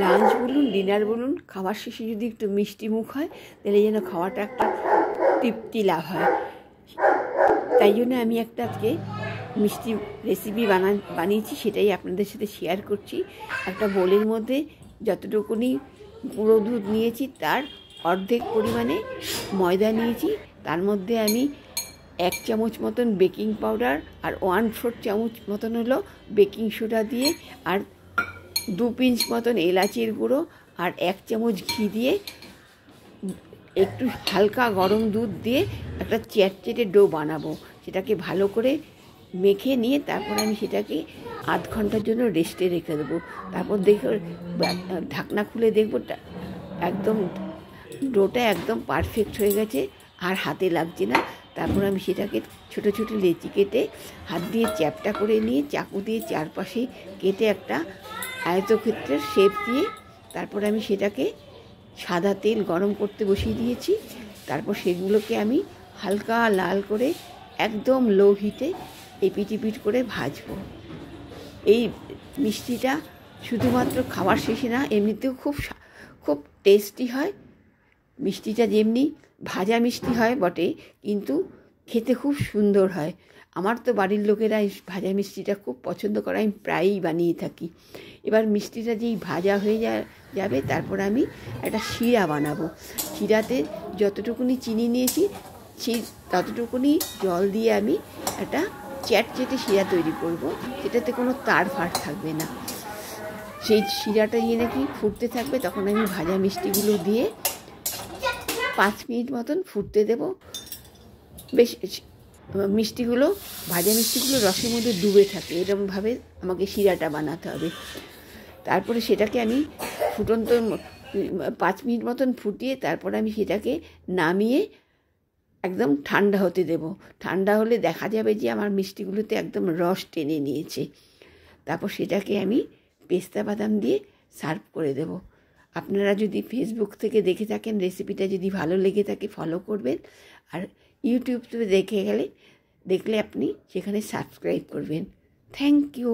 Lunch বলুন dinner বলুন খাওয়ার শেষে যদি একটু মিষ্টি মুখ হয় তাহলে যেন খাওয়াটা একটা তৃপ্তি লাভ হয়। তাই জন্য আমি একটা আজকে মিষ্টি রেসিপি বানিয়েছি, সেটাই আপনাদের সাথে শেয়ার করছি। একটা বোলের মধ্যে যতটুকুনি গুঁড়ো দুধ নিয়েছি তার অর্ধেক পরিমাণে ময়দা নিয়েছি, তার মধ্যে আমি 1 চামচ মতন বেকিং পাউডার আর 1/4 চামচ মতন হলো বেকিং সোডা দিয়ে, আর 2 পিঞ্চ মতন এলাচির গুঁড়ো আর 1 চামচ ঘি দিয়ে একটু হালকা গরম দুধ দিয়ে একটা চ্যাটচেটে ডো বানাবো। সেটাকে ভালো করে মেখে নিয়ে তারপর আমি সেটাকে আধ ঘন্টার জন্য রেস্টে রেখে দেবো। তারপর দেখো ঢাকনা খুলে দেখবো একদম ডোটা একদম পারফেক্ট হয়ে গেছে, আর হাতে লাগছে না। তারপর আমি সেটাকে ছোট ছোট লেচি কেটে হাত দিয়ে চ্যাপটা করে নিয়ে চাকু দিয়ে চারপাশে কেটে একটা আয়তক্ষেত্রের শেপ দিয়ে তারপর আমি সেটাকে সাদা তেল গরম করতে বসিয়ে দিয়েছি। তারপর সেগুলোকে আমি হালকা লাল করে একদম লো হিটে এপিট করে ভাজবো। এই মিষ্টিটা শুধুমাত্র খাওয়ার শেষে না, এমনিতেও খুব টেস্টি হয়। মিষ্টিটা যেমনি ভাজা মিষ্টি হয় বটে, কিন্তু খেতে খুব সুন্দর হয়। আমার তো বাড়ির লোকেরা এই ভাজা মিষ্টিটা খুব পছন্দ করে, আমি প্রায়ই বানিয়ে থাকি। এবার মিষ্টিটা যেই ভাজা হয়ে যাবে তারপর আমি একটা শিরা বানাবো। শিরাতে যতটুকুনি চিনি নিয়েছি ততটুকুনি জল দিয়ে আমি একটা চ্যাটচেটে শিরা তৈরি করব, যেটাতে কোনো তার ফাট থাকবে না। সেই শিরাটা নিয়ে নাকি ফুটতে থাকবে, তখন আমি ভাজা মিষ্টিগুলো দিয়ে 5 মিনিট মতন ফুটতে দেব। বেশ ভাজা মিষ্টিগুলো রসের মধ্যে ডুবে থাকে, এরকমভাবে আমাকে শিরাটা বানাতে হবে। তারপরে সেটাকে আমি ফুটন্ত 5 মিনিট মতন ফুটিয়ে তারপর আমি সেটাকে নামিয়ে একদম ঠান্ডা হতে দেব। ঠান্ডা হলে দেখা যাবে যে আমার মিষ্টিগুলোতে একদম রস টেনে নিয়েছে। তারপর সেটাকে আমি পেস্তা বাদাম দিয়ে সার্ভ করে দেব। আপনারা যদি ফেসবুক থেকে দেখে থাকেন, রেসিপিটা যদি ভালো লেগে থাকে ফলো করবেন, আর ইউটিউব থেকে দেখলে আপনি সেখানে সাবস্ক্রাইব করবেন। Thank you.